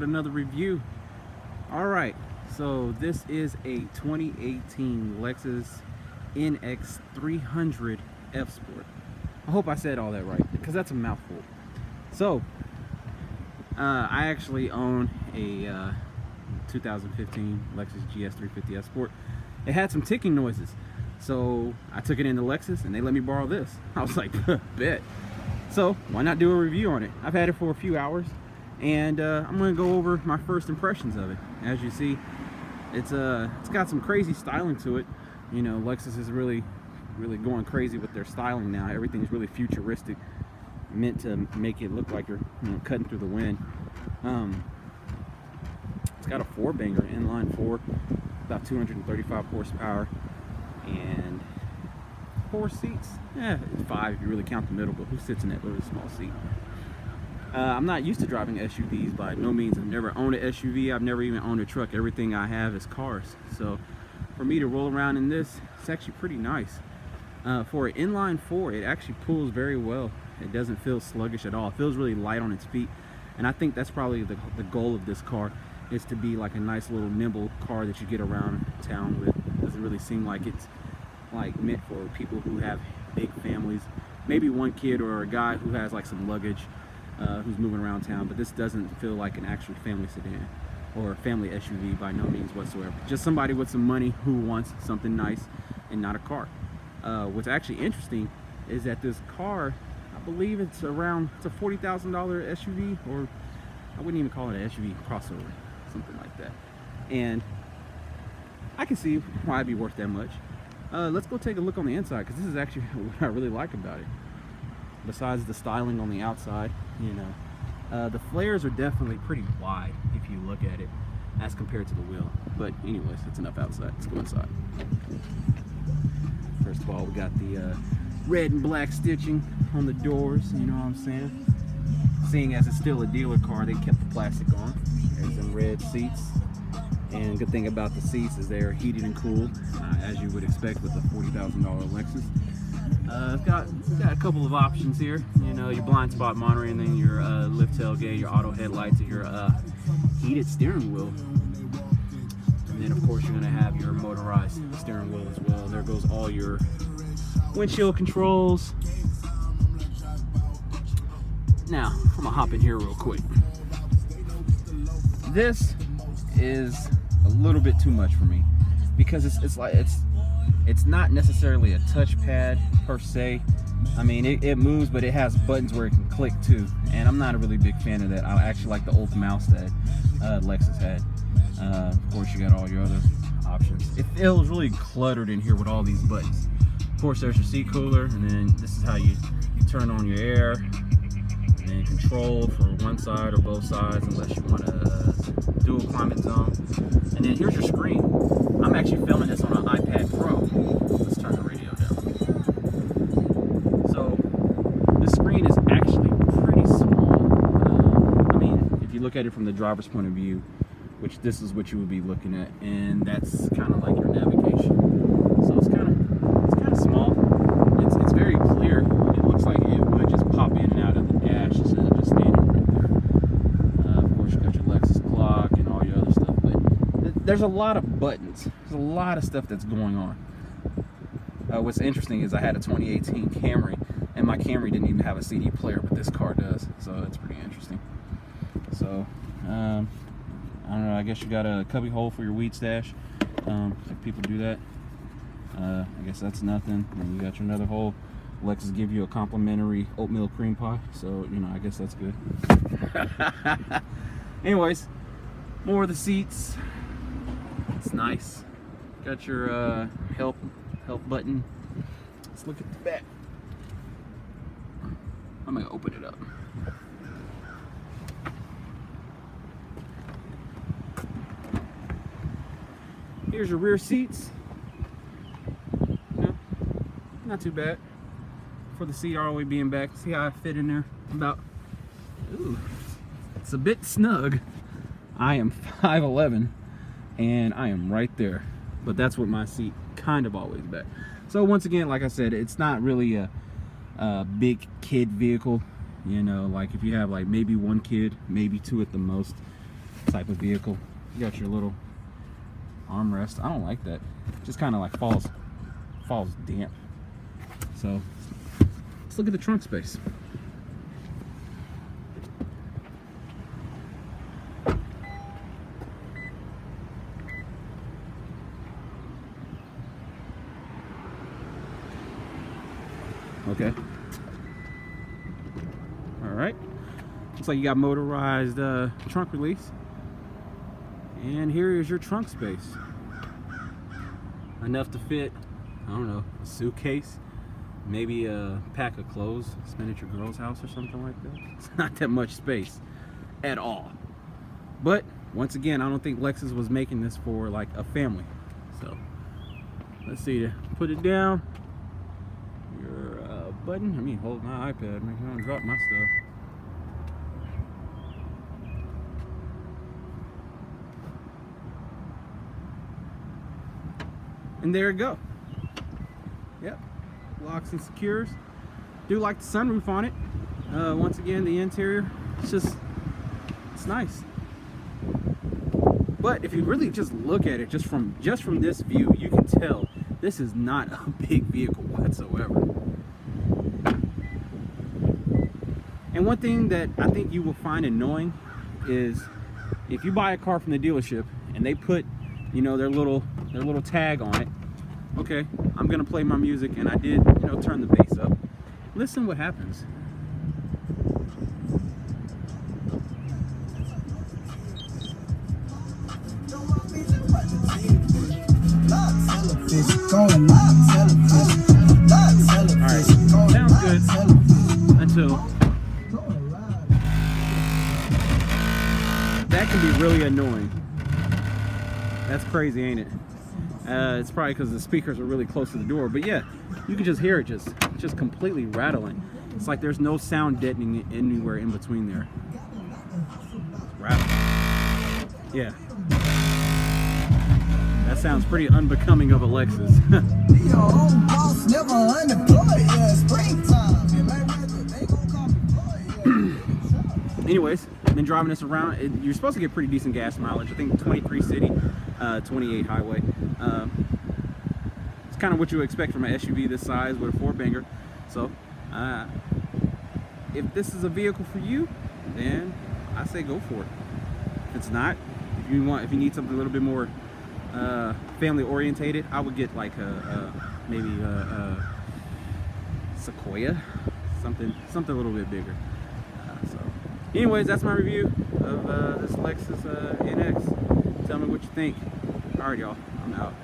with another review. Alright, so this is a 2018 Lexus NX300 F Sport. I hope I said all that right, because that's a mouthful. So, I actually own a 2015 Lexus GS350 F Sport. It had some ticking noises, so I took it into Lexus and they let me borrow this. I was like, bet. So why not do a review on it? I've had it for a few hours, and I'm gonna go over my first impressions of it. As you see, it's got some crazy styling to it. You know, Lexus is really going crazy with their styling now. Everything's really futuristic, meant to make it look like you're, cutting through the wind. It's got a 4-banger inline 4, about 235 horsepower, and 4 seats. Yeah, it's 5 if you really count the middle, but who sits in that little small seat? I'm not used to driving SUVs by no means. I've never owned an SUV. I've never even owned a truck. Everything I have is cars. So for me to roll around in this, it's actually pretty nice. For an inline 4, it actually pulls very well. It doesn't feel sluggish at all. It feels really light on its feet, and I think that's probably the goal of this car, is to be like a nice little nimble car that you get around town with. It doesn't really seem like it's like meant for people who have big families, maybe one kid or a guy who has like some luggage, who's moving around town. But this doesn't feel like an actual family sedan or family SUV by no means whatsoever. Just somebody with some money who wants something nice and not a car. What's actually interesting is that this car, I believe it's a $40,000 SUV, or I wouldn't even call it an SUV, crossover, something like that. And I can see why it'd be worth that much. Let's go take a look on the inside, because this is actually what I really like about it. Besides the styling on the outside, the flares are definitely pretty wide if you look at it as compared to the wheel. But anyways, it's enough outside. Let's go inside. First of all, we got the red and black stitching on the doors, you know what I'm saying? Seeing as it's still a dealer car, they kept the plastic on. There's some red seats. And good thing about the seats is they're heated and cooled, as you would expect with a $40,000 Lexus. It's got a couple of options here. Your blind spot monitoring, and then your lift tailgate, your auto headlights, and your heated steering wheel. And then of course you're gonna have your motorized steering wheel as well. There goes all your windshield controls. Now, I'm gonna hop in here real quick. This is a little bit too much for me, because it's not necessarily a touchpad per se. I mean, it moves, but it has buttons where it can click too, and I'm not a really big fan of that. I actually like the old mouse that Lexus had. Of course, you got all your other options. It feels really cluttered in here with all these buttons. Of course, there's your seat cooler, and then this is how you turn on your air, and then control for one side or both sides, unless you want a dual climate zone. And then here's your screen. I'm actually filming this on an iPad Pro. Let's turn the radio down. So this screen is actually pretty small. I mean, if you look at it from the driver's point of view, which this is what you would be looking at, and that's kind of like your navigation. So it's kind of small. It's very clear. It looks like it would just pop in and out of the dash instead of just standing right there. Of course, you got your Lexus clock and all your other stuff, but there's a lot of buttons. There's a lot of stuff that's going on. What's interesting is I had a 2018 Camry, and my Camry didn't even have a CD player, but this car does. So it's pretty interesting. So I don't know, I guess you got a cubby hole for your weed stash. If people do that. I guess that's nothing. And you got your another hole. Lexus give you a complimentary oatmeal cream pie, so I guess that's good. Anyways, more of the seats. It's nice. Got your help button. Let's look at the back. I'm gonna open it up. Here's your rear seats. Not too bad for the seat all the way being back. See how I fit in there? It's a bit snug. I am 5'11", and I am right there, but that's what my seat kind of always back. So once again, like I said, it's not really a big kid vehicle. Like if you have like maybe one kid, maybe two at the most, type of vehicle. You got your little armrest. I don't like that. It just kind of like falls damp. So let's look at the trunk space. Okay. All right. Looks like you got motorized trunk release. And here is your trunk space. Enough to fit, I don't know, a suitcase, maybe a pack of clothes, spend at your girl's house or something like that. It's not that much space at all. But once again, I don't think Lexus was making this for like a family. So let's see, to put it down, your button, I mean hold my iPad, make sure I don't drop my stuff. And there you go. Yep, locks and secures. Do like the sunroof on it. Once again, the interior, it's nice. But if you really just look at it just from this view, you can tell this is not a big vehicle whatsoever. And one thing that I think you will find annoying is if you buy a car from the dealership and they put, you know, their little tag on it. Okay, I'm gonna play my music, and I did, you know, turn the bass up. Listen what happens. Alright, sounds good until that can be really annoying. That's crazy, ain't it? It's probably because the speakers are really close to the door, but yeah, you can just hear it just completely rattling. It's like there's no sound deadening anywhere in between there. Rattling. Yeah. That sounds pretty unbecoming of a Lexus. Anyways, been driving this around. You're supposed to get pretty decent gas mileage. I think 23 city, 28 highway. It's kind of what you would expect from an SUV this size with a four-banger. So, if this is a vehicle for you, then I say go for it. If it's not, if you need something a little bit more family orientated, I would get like maybe a Sequoia, something a little bit bigger. So, anyways, that's my review of this Lexus NX. Tell me what you think. All right, y'all, I'm out.